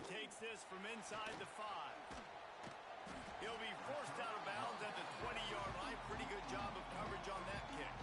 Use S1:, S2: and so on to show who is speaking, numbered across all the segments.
S1: takes this from inside the 5. He'll be forced out of bounds at the 20-yard line. Pretty good job of coverage on that kick.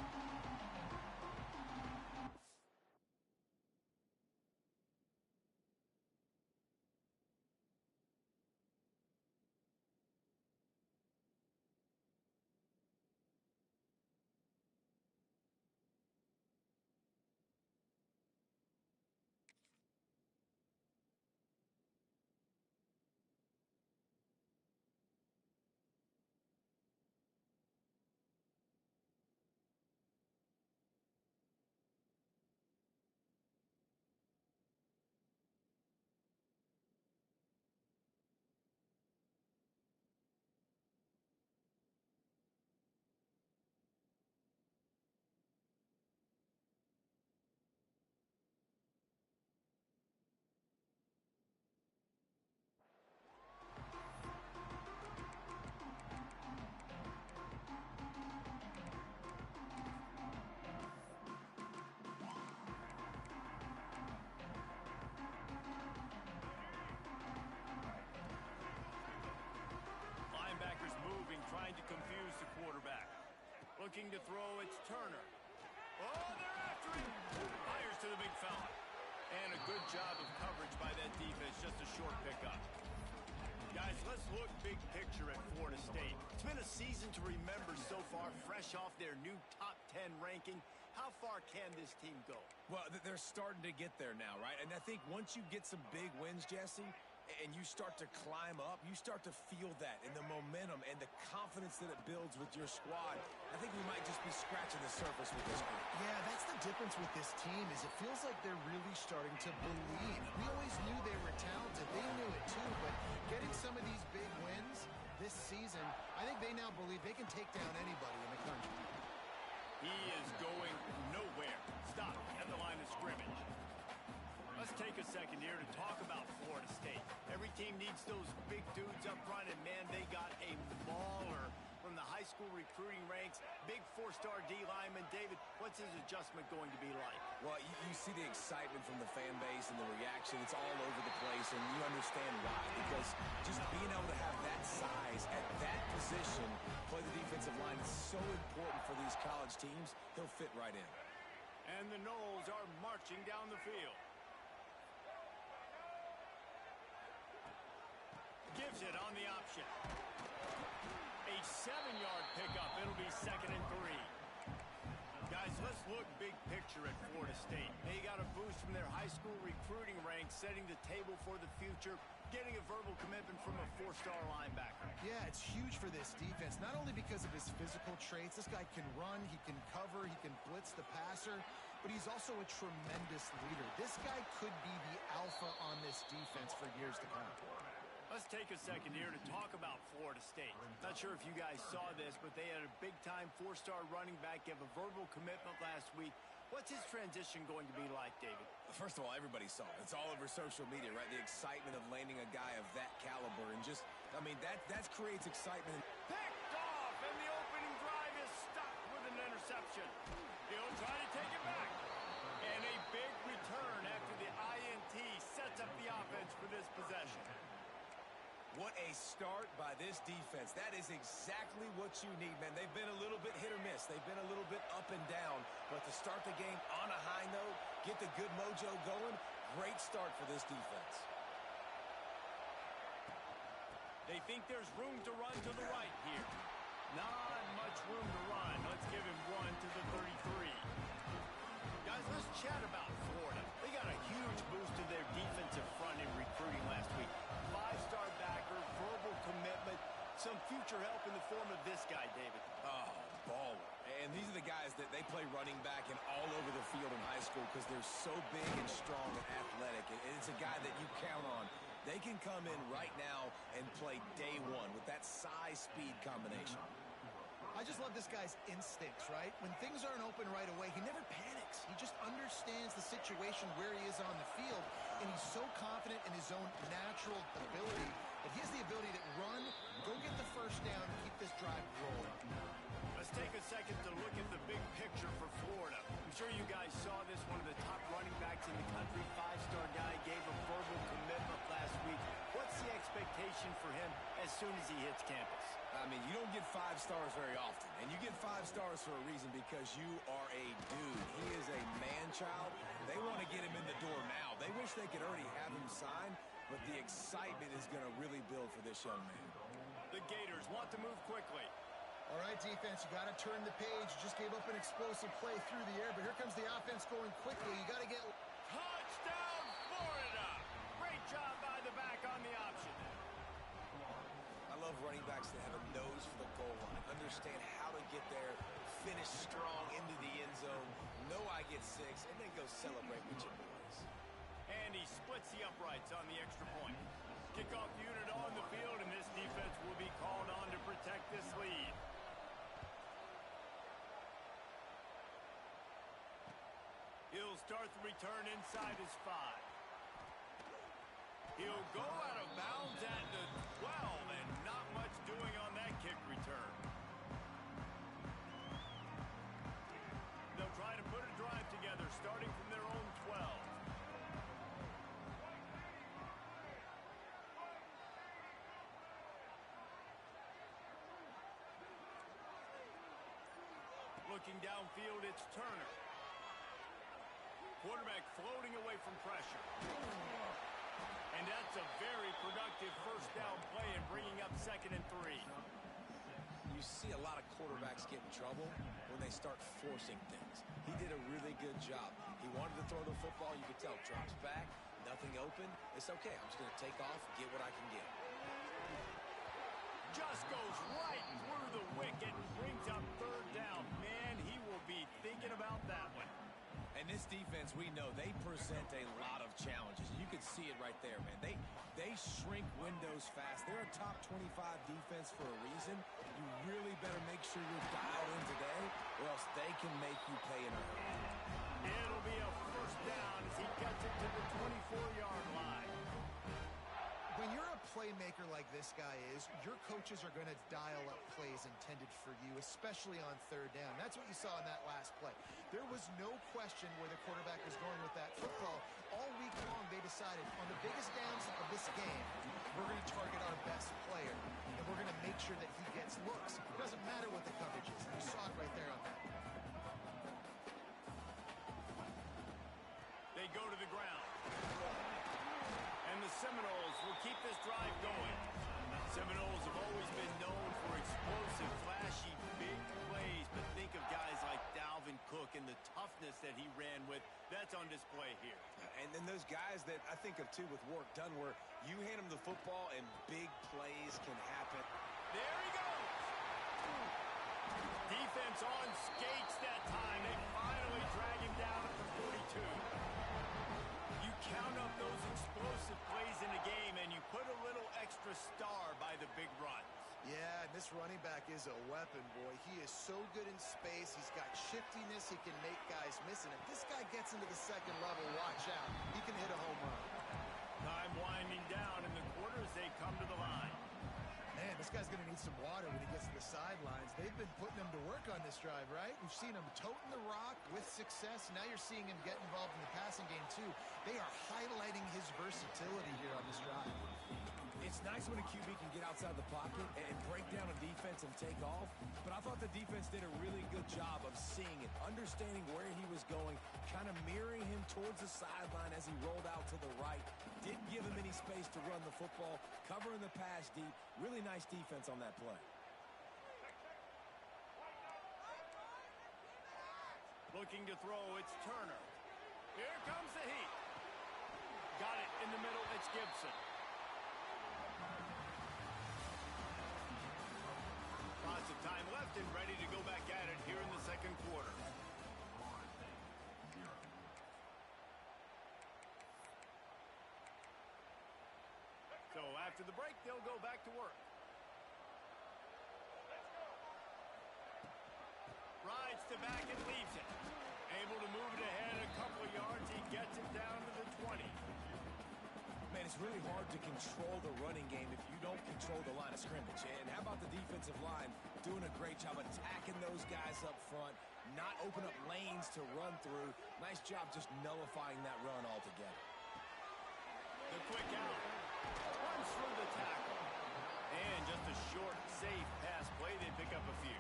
S1: Trying to confuse the quarterback. Looking to throw, it's Turner. Oh, they're after him. Fires to the big fella. And a good job of coverage by that defense. Just a short pickup. Guys, let's look big picture at Florida State. It's been a season to remember so far, fresh off their new top 10 ranking. How far can this team go?
S2: Well, they're starting to get there now, right? And I think once you get some big wins, Jesse, and you start to climb up, you start to feel that and the momentum and the confidence that it builds with your squad. I think we might just be scratching the surface with this group.
S3: Yeah, that's the difference with this team is it feels like they're really starting to believe. We always knew they were talented. They knew it too, but getting some of these big wins this season, I think they now believe they can take down anybody in the country.
S1: He is going nowhere. Stop at the line of scrimmage. Let's take a second here to talk about Florida State. Every team needs those big dudes up front, and man, they got a mauler from the high school recruiting ranks. Big 4-star D lineman. David, what's his adjustment going to be like?
S2: Well, you see the excitement from the fan base and the reaction. It's all over the place, and you understand why. Because just being able to have that size at that position, play the defensive line, is so important for these college teams. He'll fit right in.
S1: And the Noles are marching down the field. Gives it on the option. A 7-yard pickup. It'll be 2nd and 3. Guys, let's look big picture at Florida State. They got a boost from their high school recruiting ranks, setting the table for the future, getting a verbal commitment from a 4-star linebacker.
S3: Yeah, it's huge for this defense, not only because of his physical traits. This guy can run, he can cover, he can blitz the passer, but he's also a tremendous leader. This guy could be the alpha on this defense for years to come.
S1: Let's take a second here to talk about Florida State. Not sure if you guys saw this, but they had a big-time 4-star running back give a verbal commitment last week. What's his transition going to be like, David?
S2: First of all, everybody saw it. It's all over social media, right? The excitement of landing a guy of that caliber. And just, I mean, that creates excitement.
S1: Picked off, and the opening drive is stopped with an interception. He'll try to take it back. And a big return after the INT sets up the offense for this possession.
S2: What a start by this defense. That is exactly what you need, man. They've been a little bit hit or miss. They've been a little bit up and down. But to start the game on a high note, get the good mojo going, great start for this defense.
S1: They think there's room to run to the right here. Not much room to run. Let's give him one to the 33. Guys, let's chat about Florida. They got a huge boost to their defensive front in recruiting last week. 5-star backer, verbal commitment, some future help in the form of this guy, David.
S2: Oh, baller. And these are the guys that they play running back and all over the field in high school because they're so big and strong and athletic. And it's a guy that you count on. They can come in right now and play day one with that size-speed combination.
S3: I just love this guy's instincts, right? When things aren't open right away, he never panics. He just understands the situation where he is on the field, and he's so confident in his own natural ability that he has the ability to run, go get the first down, and keep this drive rolling.
S1: Let's take a second to look at the big picture for Florida. I'm sure you guys saw this. One of the top running backs in the country, 5-star guy, gave a verbal commitment last week. expectation for him as soon as he hits campus.
S2: I mean, you don't get 5 stars very often, and you get 5 stars for a reason because you are a dude. He is a man-child. They want to get him in the door now. They wish they could already have him signed, but the excitement is going to really build for this young man.
S1: The Gators want to move quickly.
S3: All right, defense, you got to turn the page. You just gave up an explosive play through the air, but here comes the offense going quickly. You got to get...
S1: Touchdown, Florida! Great job by the back on the option.
S2: I love running backs that have a nose for the goal line, understand how to get there, finish strong into the end zone, know I get 6, and then go celebrate with your boys.
S1: And he splits the uprights on the extra point. Kickoff unit on the field, and this defense will be called on to protect this lead. He'll start the return inside his 5. He'll go out of bounds at the 12, and not much doing on that kick return. They'll try to put a drive together, starting from their own 12. Looking downfield, it's Turner. Quarterback floating away from pressure. And that's a very productive first down play and bringing up 2nd and 3.
S2: You see a lot of quarterbacks get in trouble when they start forcing things. He did a really good job. He wanted to throw the football. You could tell. Drops back, nothing open. It's okay. I'm just going to take off, get what I can get.
S1: Just goes right through the wicket and brings up 3rd down. Man, he will be thinking about that one.
S2: And this defense, we know, they present a lot of challenges. You can see it right there, man. They shrink windows fast. They're a top 25 defense for a reason. You really better make sure you're dialed in today, or else they can make you pay in a hurry.
S1: It'll be a first down as he gets it to the 24-yard line.
S3: When you're a playmaker like this guy is, your coaches are going to dial up plays intended for you, especially on 3rd down. That's what you saw in that last play. There was no question where the quarterback was going with that football. All week long, they decided on the biggest downs of this game, we're going to target our best player, and we're going to make sure that he gets looks. It doesn't matter what the coverage is. You saw it right there on that.
S1: They go to the ground. And the Seminoles will keep this drive going. Seminoles have always been known for explosive, flashy, big plays, but think of guys like Dalvin Cook and the toughness that he ran with. That's on display here.
S2: And then those guys that I think of, too, with Warrick Dunn, where you hand them the football and big plays can happen.
S1: There he goes. Defense on skates that time. They finally drag him down at the 42. You count up those explosive plays in the game, and you put a little extra star by the big runs.
S3: Yeah, and this running back is a weapon, boy. He is so good in space. He's got shiftiness. He can make guys miss. And if this guy gets into the 2nd level, watch out. He can hit a home run.
S1: Time winding down in the quarter as they come to the line.
S3: Man, this guy's going to need some water when he gets to the sidelines. They've been putting him to work on this drive, right? We've seen him toting the rock with success. Now you're seeing him get involved in the passing game, too. They are highlighting his versatility here on this drive.
S2: It's nice when a QB can get outside the pocket and break down a defense and take off, but I thought the defense did a really good job of seeing it, understanding where he was going, kind of mirroring him towards the sideline as he rolled out to the right. Didn't give him any space to run the football, covering the pass deep. Really nice defense on that play.
S1: Looking to throw, it's Turner. Here comes the heat. Got it in the middle, it's Gibson. Lots of time left and ready to go back at it here in the 2nd quarter. So after the break, they'll go back to work. Rides to back and leaves it. Able to move it ahead a couple of yards. He gets it down to the 20.
S2: Man, it's really hard to control the running game if you don't control the line of scrimmage. And how about the defensive line doing a great job attacking those guys up front, not open up lanes to run through. Nice job just nullifying that run altogether.
S1: The quick out. One goes for the tackle. And just a short, safe pass play. They pick up a few.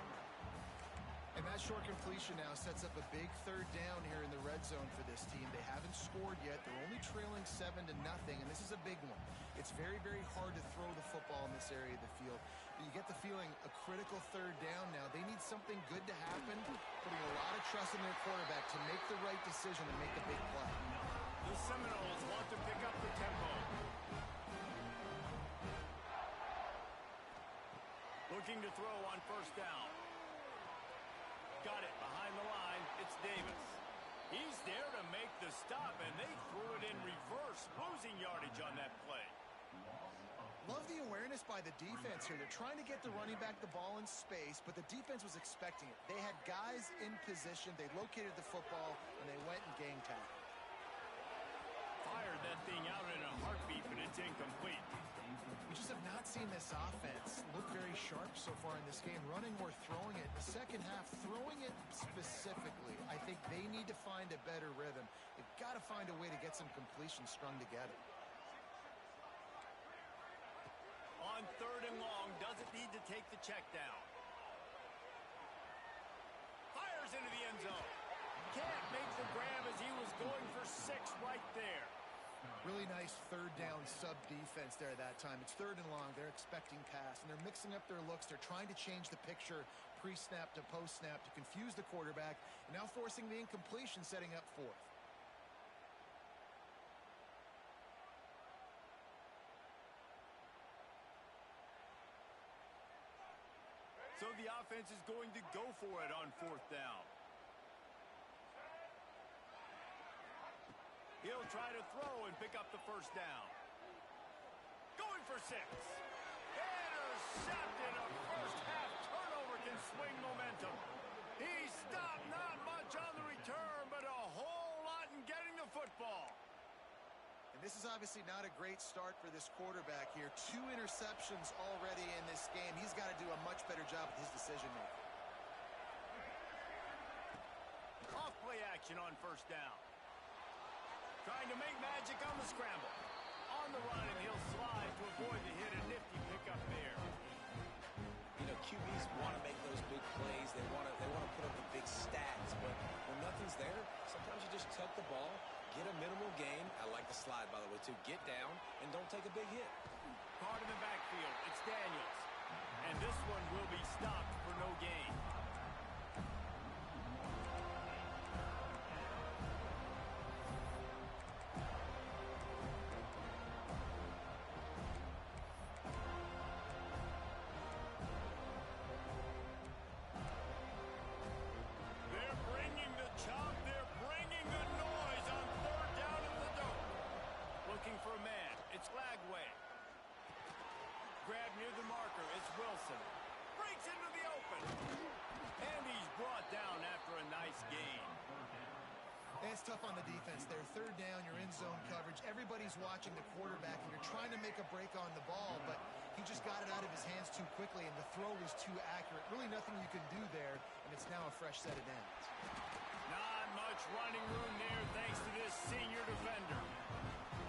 S3: And that short completion now sets up a big third down here in the red zone for this team. They haven't scored yet. They're only trailing 7-0, and this is a big one. It's very, very hard to throw the football in this area of the field. But you get the feeling a critical third down now. They need something good to happen, putting a lot of trust in their quarterback to make the right decision and make a big play.
S1: The Seminoles want to pick up the tempo. Looking to throw on first down. Got it behind the line. It's Davis. He's there to make the stop, and they threw it in reverse, losing yardage on that play.
S3: Love the awareness by the defense here. They're trying to get the running back the ball in space, but the defense was expecting it. They had guys in position. They located the football, and they went and gang tackled.
S1: Fired that thing out in a heartbeat, but it's incomplete.
S3: We just have not seen this offense look very sharp so far in this game, running or throwing it. The second half, throwing it specifically, I think they need to find a better rhythm. They've got to find a way to get some completions strung together.
S1: On third and long, doesn't need to take the check down. Fires into the end zone. Can't make the grab as he was going for 6 right there.
S3: Really nice third down sub defense there that time. It's third and long. They're expecting pass, and they're mixing up their looks. They're trying to change the picture pre-snap to post-snap to confuse the quarterback, and now forcing the incompletion, setting up fourth.
S1: So the offense is going to go for it on fourth down. He'll try to throw and pick up the first down. Going for 6. Intercepted. A first-half turnover can swing momentum. He stopped, not much on the return, but a whole lot in getting the football.
S3: And this is obviously not a great start for this quarterback here. 2 interceptions already in this game. He's got to do a much better job with his decision-making.
S1: Off play action on first down. Trying to make magic on the scramble. On the run, and he'll slide to avoid the hit. A nifty pickup there.
S2: You know, QBs want to make those big plays. They want to put up the big stats. But when nothing's there, sometimes you just tuck the ball, get a minimal gain. I like the slide, by the way, too. Get down and don't take a big hit.
S1: Caught in the backfield. It's Daniels. And this one will be stopped for no gain. Grab near the marker. It's Wilson. Breaks into the open. And he's brought down after a nice gain.
S3: It's tough on the defense there. Third down, you're in zone coverage. Everybody's watching the quarterback, and you're trying to make a break on the ball, but he just got it out of his hands too quickly, and the throw was too accurate. Really nothing you can do there, and it's now a fresh set of downs.
S1: Not much running room there thanks to this senior defender.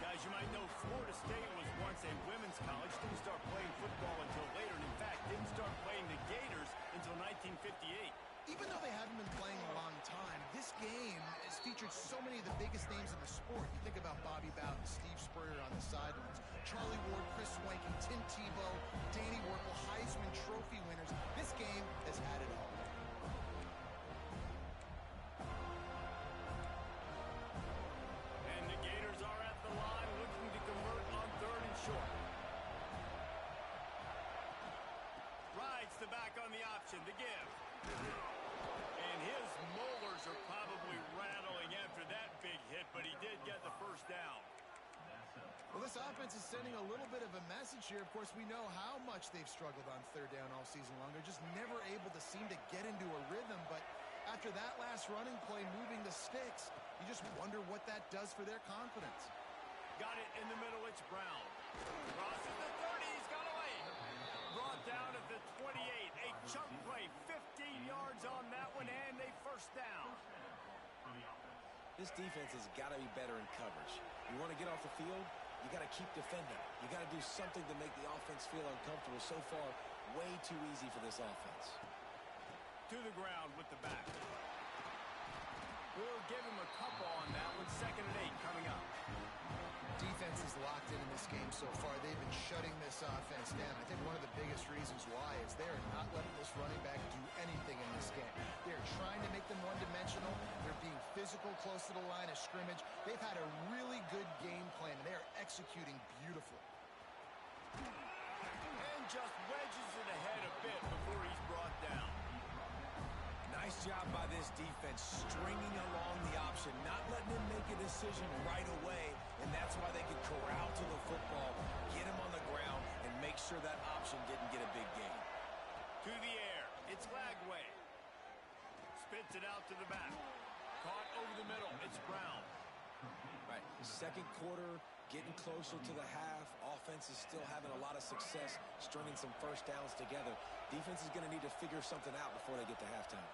S1: Guys, you might know Florida State was once a women's college. Didn't start playing football until later, and in fact, didn't start playing the Gators until 1958.
S3: Even though they haven't been playing a long time, this game has featured so many of the biggest names in the sport. You think about Bobby Bowden, Steve Spurrier on the sidelines, Charlie Ward, Chris Swanky, Tim Tebow, Danny Werkel, Heisman Trophy winners. This game has had it all.
S1: And the Gators are at the line looking to convert on third and short. Rides the back on the option, the give. And his molars are probably rattling after that big hit, but he did get the first down.
S3: Well, this offense is sending a little bit of a message here. Of course, we know how much they've struggled on third down all season long. They're just never able to seem to get into a rhythm, but after that last running play, moving the sticks, you just wonder what that does for their confidence.
S1: Got it in the middle, it's Brown. Crosses the 30, he's got away. Brought down at the 28, a chunk play, 15 yards on that one, and a first down.
S2: This defense has got to be better in coverage. You want to get off the field, You got to keep defending. You got to do something to make the offense feel uncomfortable. So far, way too easy for this offense.
S1: To the ground with the back. We'll give him a couple on that one. 2nd and 8 coming up.
S3: Defense is locked in this game so far. They've been shutting this offense down. I think one of the biggest reasons why is they're not letting this running back do anything in this game. They're trying to make them one-dimensional. They're being physical close to the line of scrimmage. They've had a really good game plan, and they are executing beautifully.
S1: And just wedges it ahead a bit before he's brought down.
S2: Nice job by this defense, stringing along the option, not letting him make a decision right away, and that's why they could corral to the football, get him on the ground, and make sure that option didn't get a big gain.
S1: To the air, it's Lagway. Spits it out to the back. Caught over the middle, it's Brown.
S2: Right, 2nd quarter, getting closer to the half. Offense is still having a lot of success, stringing some first downs together. Defense is going to need to figure something out before they get to halftime.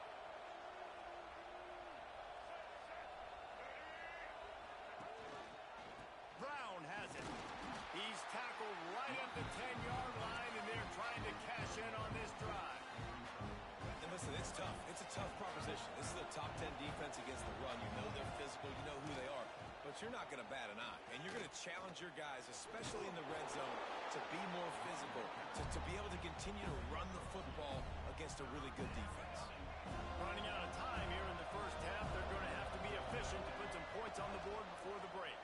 S1: Brown has it. He's tackled right at the 10-yard line, and they're trying to cash in on this drive.
S2: And listen, it's tough. It's a tough proposition. This is a top 10 defense against the run. You know they're physical. You know who they are. But you're not going to bat an eye. And you're going to challenge your guys, especially in the red zone, to be more physical, to be able to continue to run the football against a really good defense.
S1: Running out of time here in the first half. They're going to have to be efficient to put some points on the board before the break.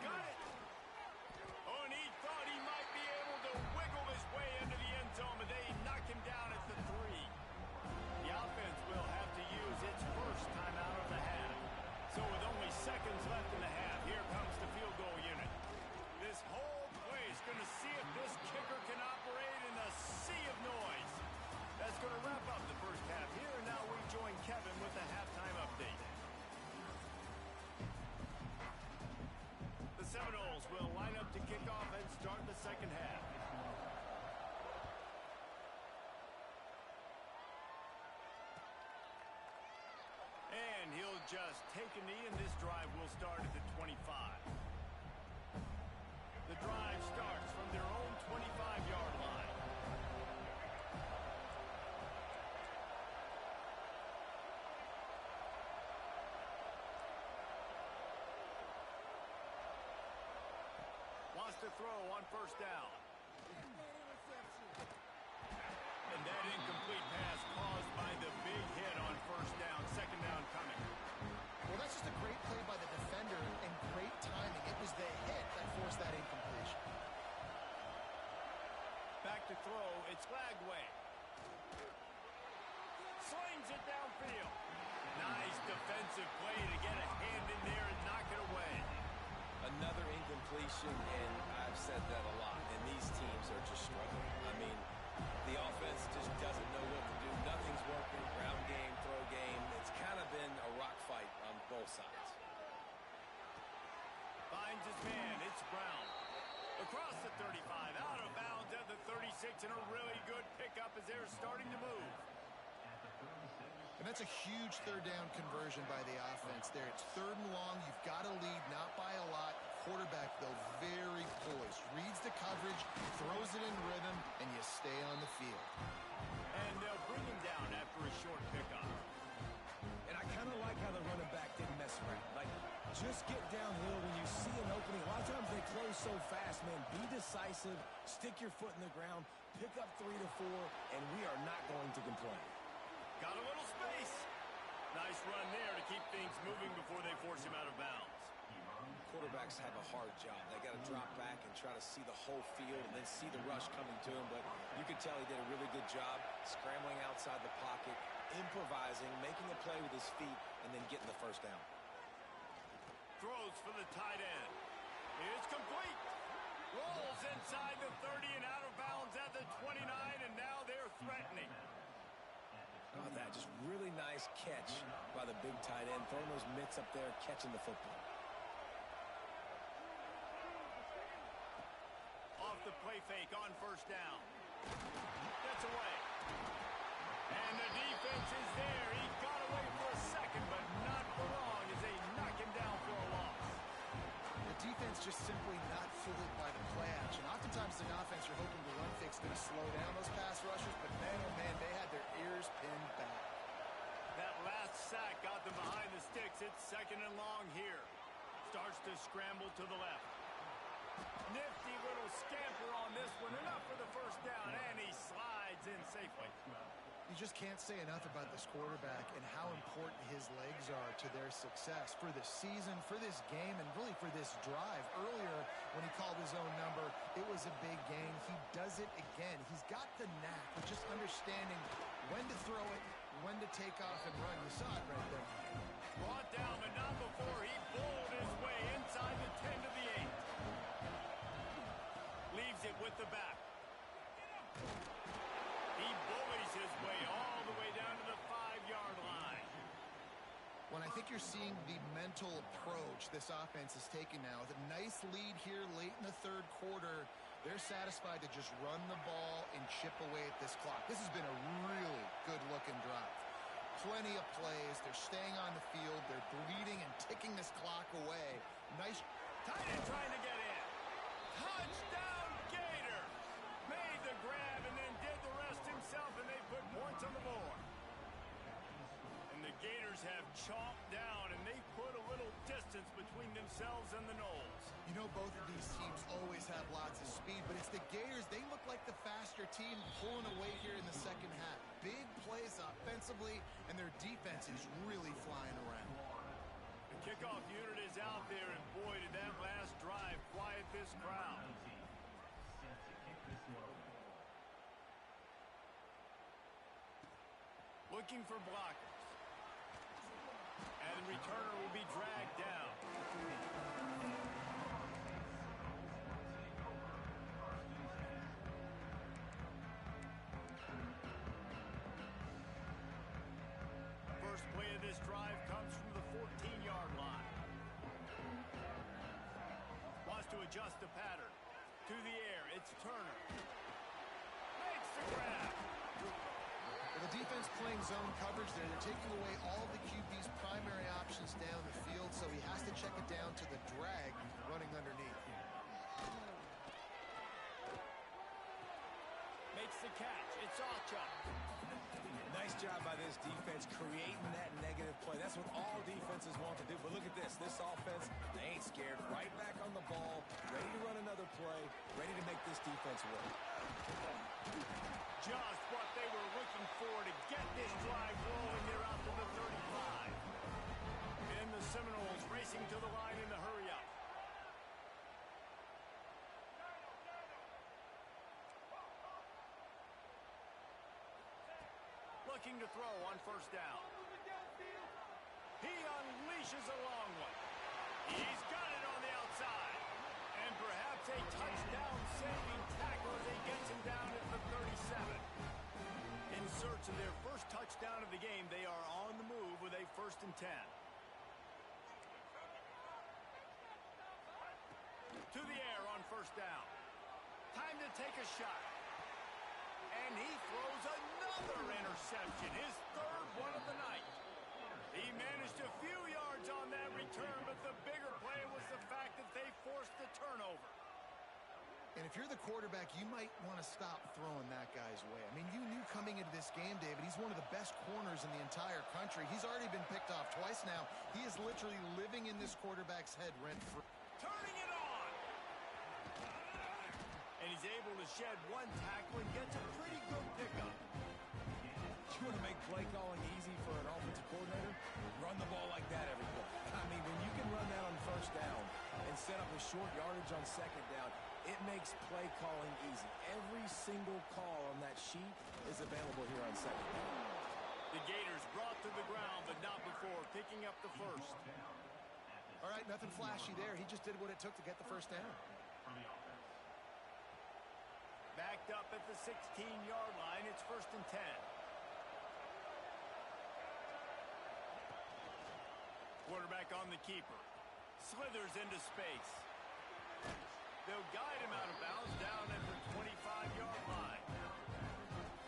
S1: Got it. Oh, and he thought he might be able to wiggle his way into the end zone, but they knock him down at the 3. The offense will have to use its first time out of the half. So with only seconds left in the half, here comes the field goal unit. This whole play is going to see if this kicker can operate in a sea of noise. That's going to wrap up the first half here, and now we join Kevin with the halftime update. The Seminoles will line up to kick off and start the second half. And he'll just take a knee, and this drive will start at the 25. The drive starts from their own 25-yard line. Wants to throw on first down. And that incomplete pass caused by the big hit on first down. Second down coming.
S3: Well, that's just a great play by the defender and great timing. It was the hit that forced that incompletion.
S1: Back to throw, it's Lagway. Slings it downfield. Nice defensive play to get a hand in there and knock it away.
S2: Another incompletion, and I've said that a lot, and these teams are just struggling. I mean, the offense just doesn't know what to do. Nothing's working. Ground game, throw game. It's kind of been a rock fight on both sides.
S1: Finds his man. It's Brown. Across the 35, out of bounds at the 36, and a really good pickup as they're starting to move.
S3: And that's a huge third down conversion by the offense there. It's 3rd and long. You've got to lead, not by a lot. Quarterback, though, very poised. Reads the coverage, throws it in rhythm, and you stay on the field.
S1: And they'll bring him down after a short pickup.
S2: And I kind of like how the running back didn't mess around. Like, just get downhill when you see an opening. A lot of times they close so fast, man. Be decisive, stick your foot in the ground, pick up 3 to 4, and we are not going to complain.
S1: Got a little space. Nice run there to keep things moving before they force him out of bounds.
S2: Quarterbacks have a hard job. They got to drop back and try to see the whole field and then see the rush coming to him. But you could tell he did a really good job scrambling outside the pocket, improvising, making a play with his feet, and then getting the first down.
S1: Throws for the tight end. It's complete. Rolls inside the 30 and out of bounds at the 29, and now they're threatening.
S2: How about that? Just really nice catch by the big tight end, throwing those mitts up there, catching the football.
S1: Off the play fake on first down. Gets away. And the defense is there. He got away for a second, but not for long as they knock him down
S3: defense just simply not fooled by the play action. Oftentimes, as an offense, you're hoping the run fix is going to slow down those pass rushers, but man, oh man, they had their ears pinned back.
S1: That last sack got them behind the sticks. It's 2nd and long here. Starts to scramble to the left. Nifty little scamper on this one. Enough for the first down, and he slides in safely.
S3: You just can't say enough about this quarterback and how important his legs are to their success for this season, for this game, and really for this drive. Earlier, when he called his own number, it was a big gain. He does it again. He's got the knack of just understanding when to throw it, when to take off and run. You saw it right there.
S1: Brought down, but not before he bowled his way inside the 10 to the 8. Leaves it with the back. He bullies his way all the way down to the 5-yard line.
S3: When I think you're seeing the mental approach this offense is taking now, with a nice lead here late in the 3rd quarter, they're satisfied to just run the ball and chip away at this clock. This has been a really good-looking drive. Plenty of plays. They're staying on the field. They're bleeding and ticking this clock away. Nice.
S1: Tight end trying to get in. Touchdown, Gator. Made the grab and then did the rest himself, and they put points on the board. And the Gators have chomped down, and they put a little distance between themselves and the Noles.
S3: You know, both of these teams always have lots of speed, but it's the Gators. They look like the faster team pulling away here in the 2nd half. Big plays offensively, and their defense is really flying around.
S1: The kickoff unit is out there, and boy, did that last drive quiet this crowd. Looking for blockers. And the returner will be dragged down. First play of this drive comes from the 14-yard line. Wants to adjust the pattern. To the air, it's Turner. Makes the grab.
S3: The defense playing zone coverage there. They're taking away all the QB's primary options down the field, so he has to check it down to the drag running underneath.
S1: Makes the catch. It's Uffffff.
S2: Nice job by this defense creating that negative play. That's what all defenses want to do. But look at this. This offense, they ain't scared. Right back on the ball, ready to run another play, ready to make this defense work.
S1: Just what they were looking for to get this drive rolling. They're out to the 35. And the Seminoles racing to the line in the hurry-up. Looking to throw on first down. He unleashes a long one. He's got it on the outside. And perhaps a touchdown-saving tackle as he gets him down at the 37. In search of their first touchdown of the game, they are on the move with a 1st and 10. To the air on first down. Time to take a shot. And he throws another interception, his 3rd one of the night. He managed a few yards on that return, but the bigger play was the fact that they forced the turnover.
S3: And if you're the quarterback, you might want to stop throwing that guy's way. I mean, you knew coming into this game, David, he's one of the best corners in the entire country. He's already been picked off twice now. He is literally living in this quarterback's head rent-free.
S1: Turning it on! And he's able to shed one tackle and gets a pretty good pickup.
S2: You want to make play calling easy for an offensive coordinator? Run the ball like that every play. I mean, when you can run that on first down and set up a short yardage on second down, it makes play calling easy. Every single call on that sheet is available here on second down.
S1: The Gators brought to the ground, but not before picking up the first.
S3: All right, nothing flashy there. He just did what it took to get the first down.
S1: Backed up at the 16-yard line, it's 1st and 10. Quarterback on the keeper. Slithers into space. They'll guide him out of bounds down at the 25-yard line.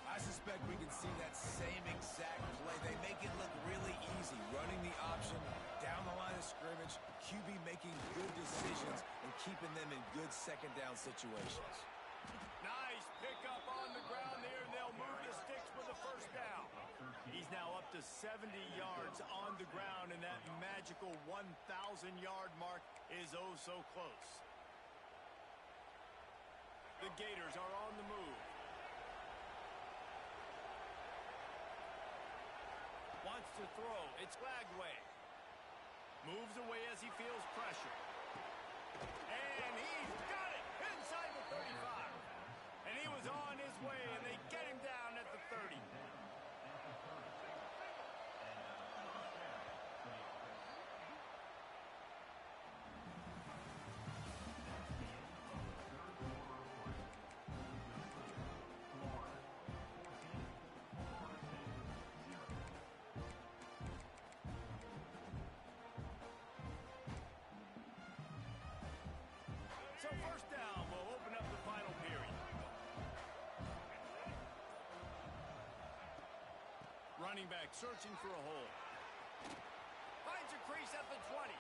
S2: I suspect we can see that same exact play. They make it look really easy, running the option down the line of scrimmage. QB making good decisions and keeping them in good second down situations.
S1: Nice pickup on the ground there, and they'll move the sticks with the first down. He's now up to 70 yards on the ground, and that magical 1,000-yard mark is oh so close. The Gators are on the move. Wants to throw. It's Lagway. Moves away as he feels pressure. And he's got it inside the 35. And he was on his way, and they get him down at the 30. So first down will open up the final period. Running back searching for a hole. Finds a crease at the 20.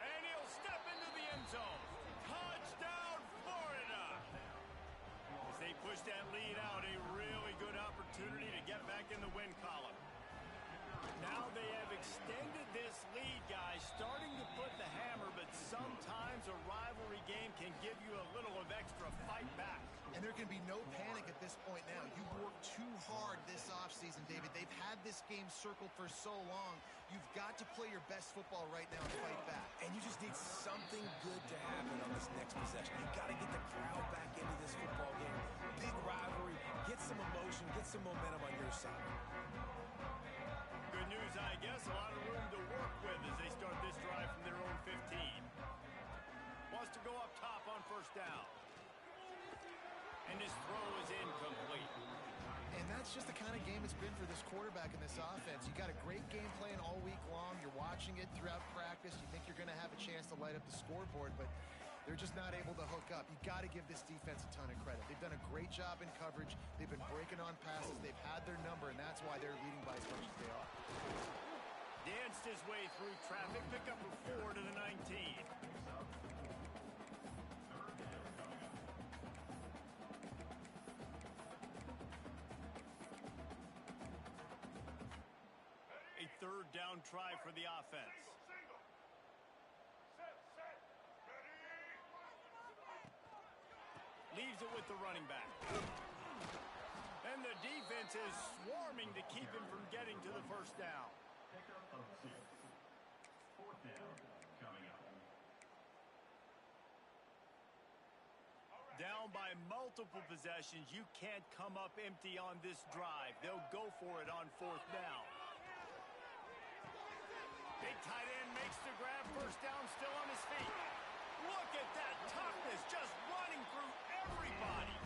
S1: And he'll step into the end zone. Touchdown, Florida! As they push that lead out, a really good opportunity to get back in the win column. Now they have extended this lead, guys, starting to put the hammer, but sometimes a rivalry game can give you a little of extra fight back.
S3: And there can be no panic at this point now. You've worked too hard this offseason, David. They've had this game circled for so long. You've got to play your best football right now and fight back.
S2: And you just need something good to happen on this next possession. You've got to get the crowd back into this football game. Big rivalry. Get some emotion. Get some momentum on your side.
S1: Good news, I guess. A lot of room to work with as they start this drive from their own 15. Wants to go up top on first down. And his throw is incomplete.
S3: And that's just the kind of game it's been for this quarterback in this offense. You got a great game plan all week long. You're watching it throughout practice. You think you're going to have a chance to light up the scoreboard, but they're just not able to hook up. You got to give this defense a ton of credit. They've done a great job in coverage. They've been breaking on passes. They've had their number, and that's why they're leading by as much as they are.
S1: Danced his way through traffic. Pick up a 4 to the 19. A third down try for the offense. Leaves it with the running back. And the defense is swarming to keep him from getting to the first down.
S4: Fourth down coming up.
S1: Down by multiple possessions. You can't come up empty on this drive. They'll go for it on fourth down. Big tight end makes the grab. First down, still on his feet. Look at that toughness, just running through everybody.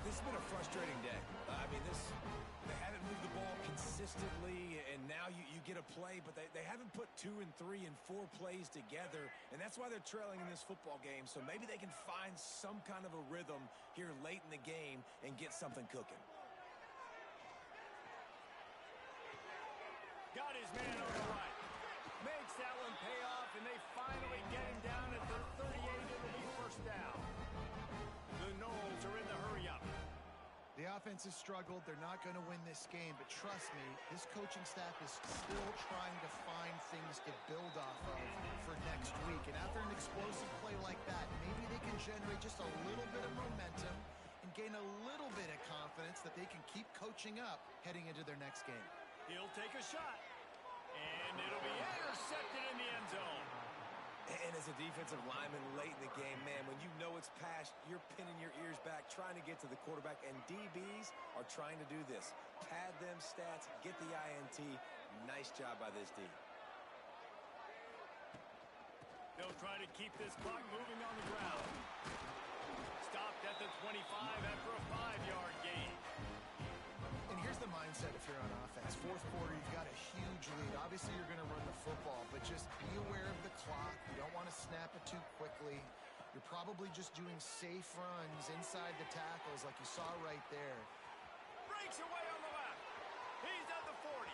S2: This has been a frustrating day. They haven't moved the ball consistently, and now you get a play, but they haven't put 2 and 3 and 4 plays together, and that's why they're trailing in this football game. So maybe they can find some kind of a rhythm here late in the game and get something cooking.
S1: Got his man on the right. Makes that one pay off, and they finally get him down at the 38. It'll be first down. The Knowles are in the hurry-up.
S3: The offense has struggled. They're not going to win this game, but trust me, this coaching staff is still trying to find things to build off of for next week. And after an explosive play like that, maybe they can generate just a little bit of momentum and gain a little bit of confidence that they can keep coaching up heading into their next game.
S1: He'll take a shot. And it'll be intercepted in the end zone.
S2: And as a defensive lineman late in the game, man, when you know it's past, you're pinning your ears back, trying to get to the quarterback, and DBs are trying to do this. Pad them stats, get the INT. Nice job by this D.
S1: They'll try to keep this clock moving on the ground. Stopped at the 25 after a 5-yard gain.
S3: And here's the mindset if you're on offense. Fourth quarter, you've got a huge lead. Obviously, you're going to run the football, but just be aware of the clock. You don't want to snap it too quickly. You're probably just doing safe runs inside the tackles like you saw right there.
S1: Breaks away on the left. He's at the 40.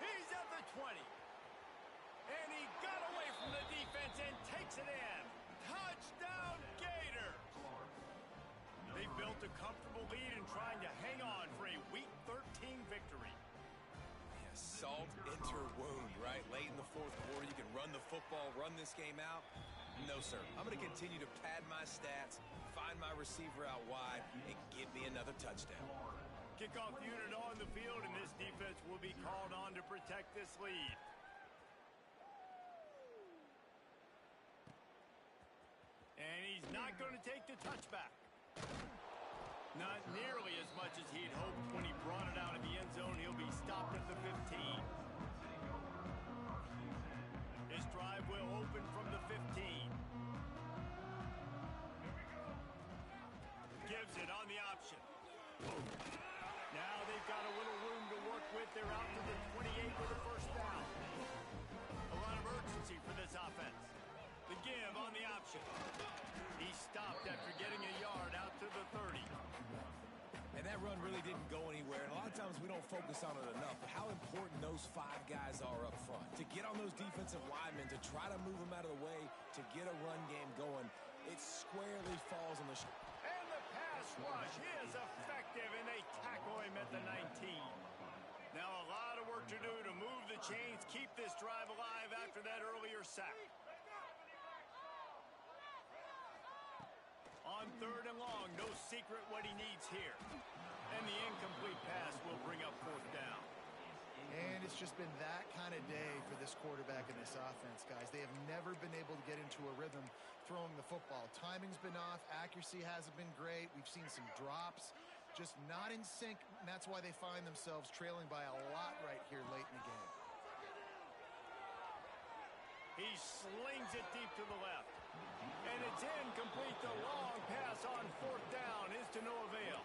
S1: He's at the 20. And he got away from the defense and takes it in. Touchdown, Gators! They built a comfortable lead and trying to hang on for a Week 13 victory.
S2: Yeah, salt enter wound, right? Late in the fourth quarter, you can run the football, run this game out. No, sir. I'm going to continue to pad my stats, find my receiver out wide, and give me another touchdown.
S1: Kickoff unit on the field, and this defense will be called on to protect this lead. And he's not going to take the touchback. Not nearly as much as he'd hoped when he brought it out of the end zone. He'll be stopped at the 15. His drive will open from the 15. Gives it on the option. Now they've got a little room to work with. They're out to the 28 with a first down. A lot of urgency for this offense. The give on the option. He stopped after getting a yard out to the 30.
S2: And that run really didn't go anywhere. And a lot of times we don't focus on it enough. But how important those 5 guys are up front. To get on those defensive linemen, to try to move them out of the way, to get a run game going, it squarely falls on the
S1: And the pass rush is effective, and they tackle him at the 19. Now a lot of work to do to move the chains, keep this drive alive after that earlier sack. On 3rd and long, no secret what he needs here. And the incomplete pass will bring up 4th down.
S3: And it's just been that kind of day for this quarterback and this offense, guys. They have never been able to get into a rhythm throwing the football. Timing's been off. Accuracy hasn't been great. We've seen some drops. Just not in sync, and that's why they find themselves trailing by a lot right here late in the game.
S1: He slings it deep to the left. And it's incomplete. The long pass on 4th down is to no avail.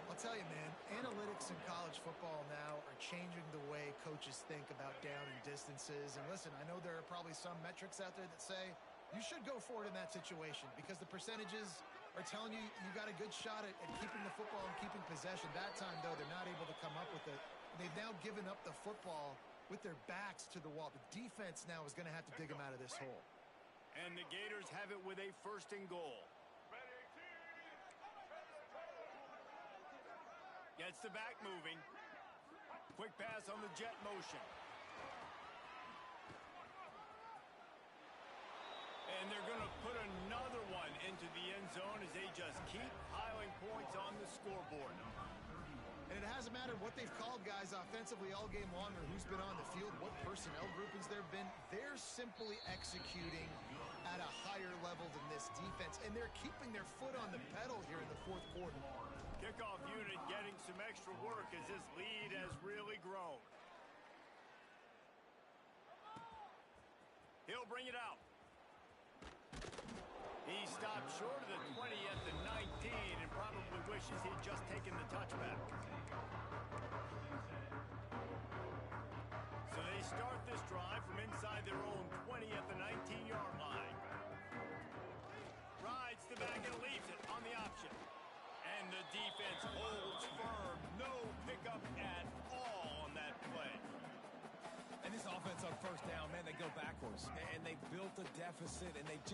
S3: I'll tell you, man, analytics in college football now are changing the way coaches think about down and distances. And listen, I know there are probably some metrics out there that say you should go for it in that situation because the percentages are telling you you got a good shot at keeping the football and keeping possession. That time, though, they're not able to come up with it. They've now given up the football with their backs to the wall. The defense now is going to have to dig them out of this hole.
S1: And the Gators have it with a 1st and goal. Gets the back moving. Quick pass on the jet motion. And they're going to put another one into the end zone as they just keep piling points on the scoreboard.
S3: And it hasn't mattered what they've called, guys, offensively all game long or who's been on the field, what personnel groupings there have been. They're simply executing at a higher level than this defense, and they're keeping their foot on the pedal here in the 4th quarter.
S1: Kickoff unit getting some extra work as this lead has really grown. He'll bring it out. He stopped short of the 20 at the 19 and probably wishes he'd just taken the touchback. So they start this drive from inside their own 20 at the 19-yard line. Rides the back and leaves it on the option. And the defense holds firm. No pickup at all on that play.
S2: And this offense on 1st down, man, they go backwards. And they built a deficit, and they've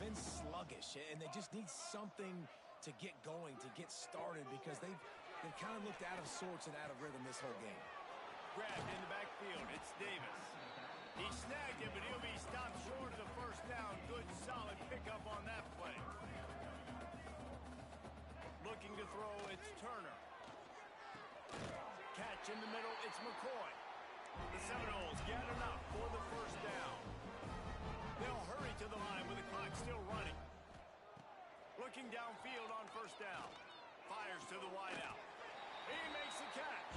S2: been sluggish. And they just need something to get going, to get started, because they've kind of looked out of sorts and out of rhythm this whole game.
S1: Grabbed in the backfield. It's Davis. He snagged it, but he'll be stopped short of the 1st down. Good, solid pickup on that play. Looking to throw, it's Turner. Catch in the middle, it's McCoy. The Seminoles get enough for the 1st down. They'll hurry to the line with the clock still running. Looking downfield on 1st down. Fires to the wideout. He makes the catch.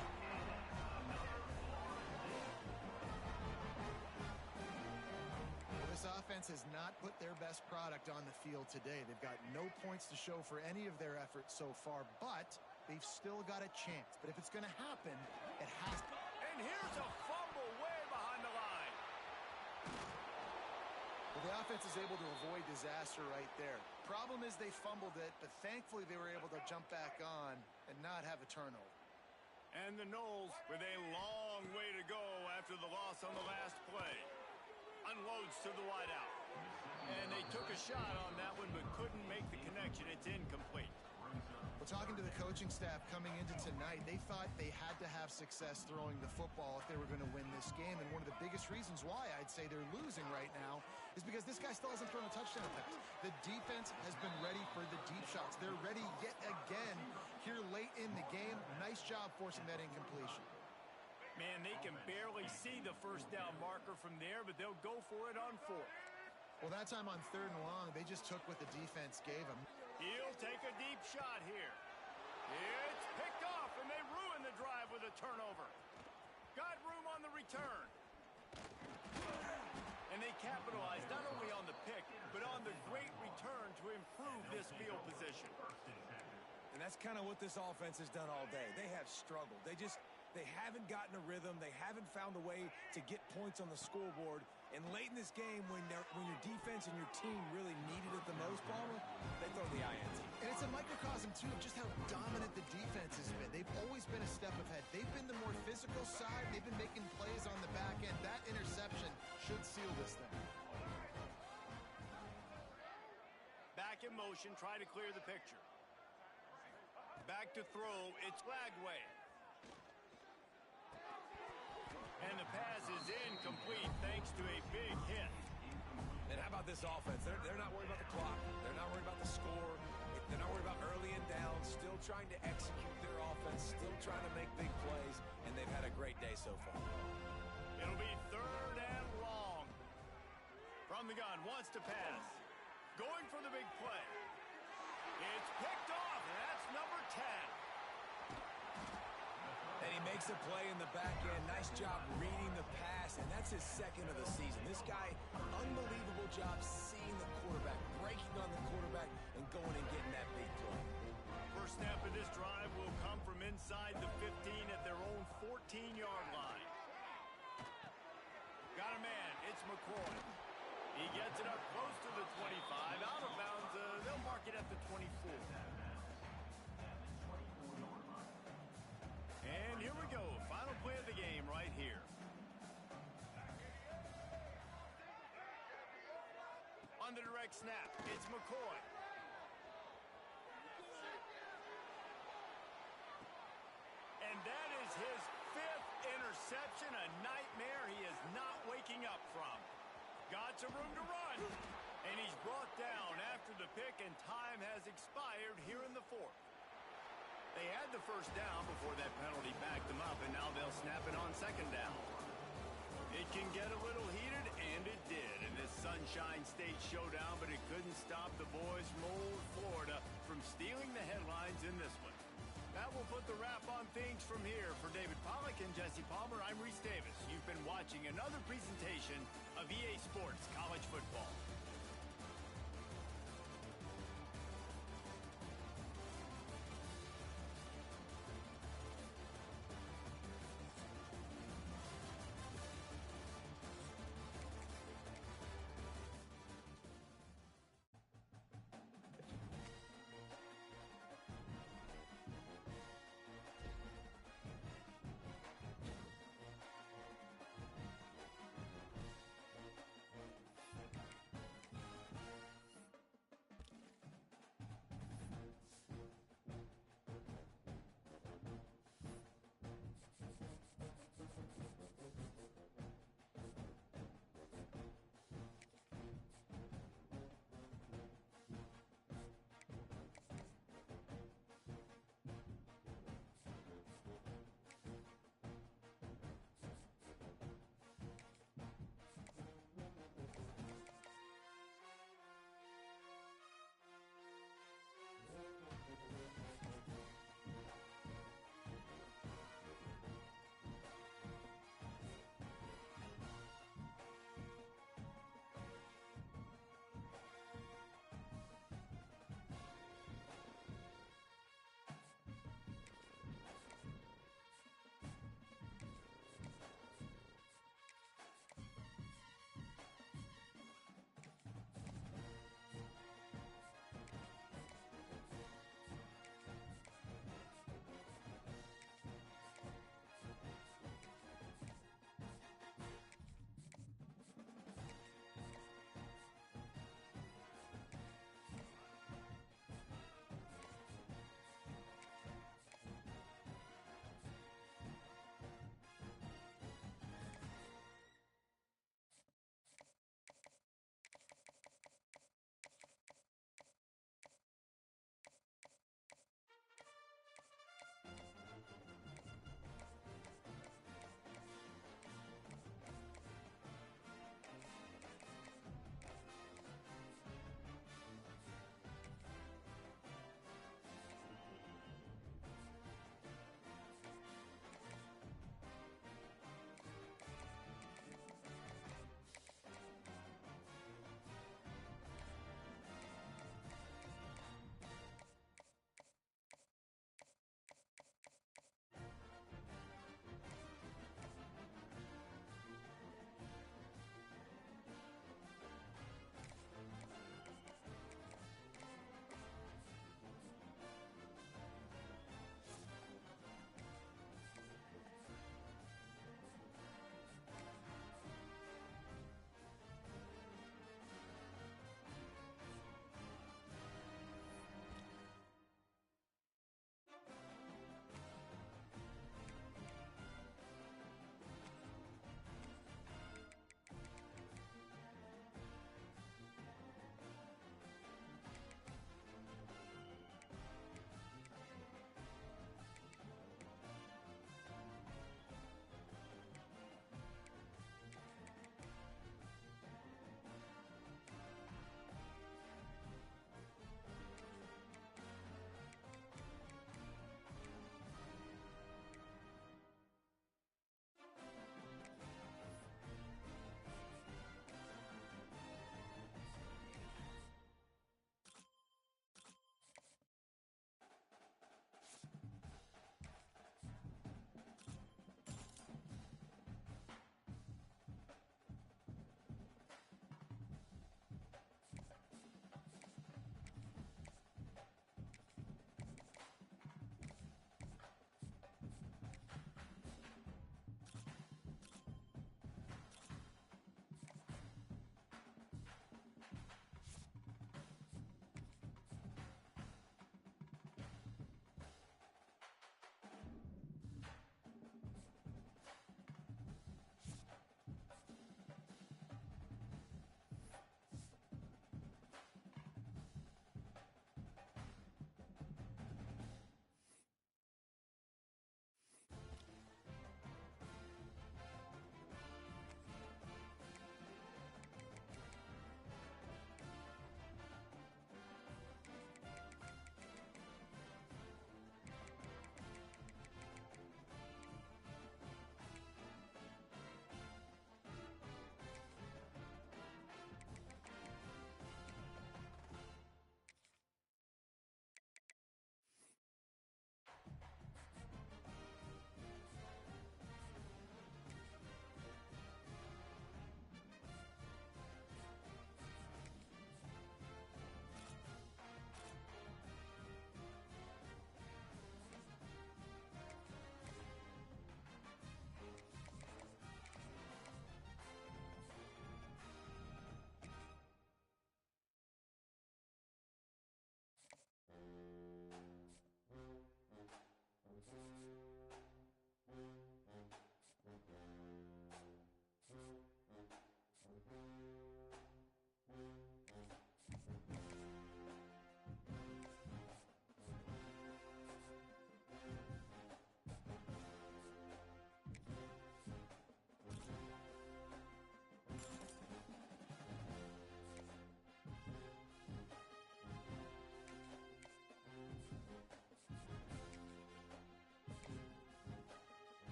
S3: Well, this offense has not put their best product on the field today. They've got no points to show for any of their efforts so far, but they've still got a chance. But if it's going to happen, it has to.
S1: And here's a fumble way behind the line.
S3: Well, the offense is able to avoid disaster right there. Problem is they fumbled it, but thankfully they were able to jump back on and not have a turnover.
S1: And the Noles with a long way to go after the loss on the last play. Unloads to the wideout. And they took a shot on that one, but couldn't make the connection. It's incomplete.
S3: Well, talking to the coaching staff coming into tonight, they thought they had to have success throwing the football if they were going to win this game. And one of the biggest reasons why I'd say they're losing right now is because this guy still hasn't thrown a touchdown pass. The defense has been ready for the deep shots. They're ready yet again here late in the game. Nice job forcing that incompletion.
S1: Man, they can barely see the first down marker from there, but they'll go for it on fourth.
S3: Well, that time on 3rd and long, they just took what the defense gave them.
S1: He'll take a deep shot here. It's picked off, and they ruin the drive with a turnover. Got room on the return. And they capitalized not only on the pick, but on the great return to improve this field position.
S2: And that's kind of what this offense has done all day. They have struggled. They haven't gotten a rhythm. They haven't found a way to get points on the scoreboard. And late in this game, when your defense and your team really needed it the most, Palmer, they throw the INT.
S3: And it's a microcosm, too, of just how dominant the defense has been. They've always been a step ahead. They've been the more physical side. They've been making plays on the back end. That interception should seal this thing.
S1: Back in motion, try to clear the picture. Back to throw, it's Flagway. And the pass is incomplete thanks to a big hit.
S2: And how about this offense? They're not worried about the clock. They're not worried about the score. They're not worried about early and down. Still trying to execute their offense. Still trying to make big plays. And they've had a great day so far.
S1: It'll be 3rd and long. From the gun, wants to pass. Going for the big play. It's picked off, and that's number 10.
S2: And he makes a play in the back end. Nice job reading the pass, and that's his 2nd of the season. This guy, unbelievable job seeing the quarterback, breaking on the quarterback, and going and getting that big play.
S1: First snap of this drive will come from inside the 15 at their own 14-yard line. Got a man. It's McCoy. He gets it up close to the 25. Out of bounds. They'll mark it at the 24. And here we go. Final play of the game right here. On the direct snap, it's McCoy. And that is his 5th interception, a nightmare he is not waking up from. Got some room to run, and he's brought down after the pick, and time has expired here in the 4th. They had the first down before that penalty backed them up, and now they'll snap it on 2nd down. It can get a little heated, and it did in this Sunshine State showdown, but it couldn't stop the boys from old Florida from stealing the headlines in this one. That will put the wrap on things from here. For David Pollack and Jesse Palmer, I'm Reese Davis. You've been watching another presentation of EA Sports College Football.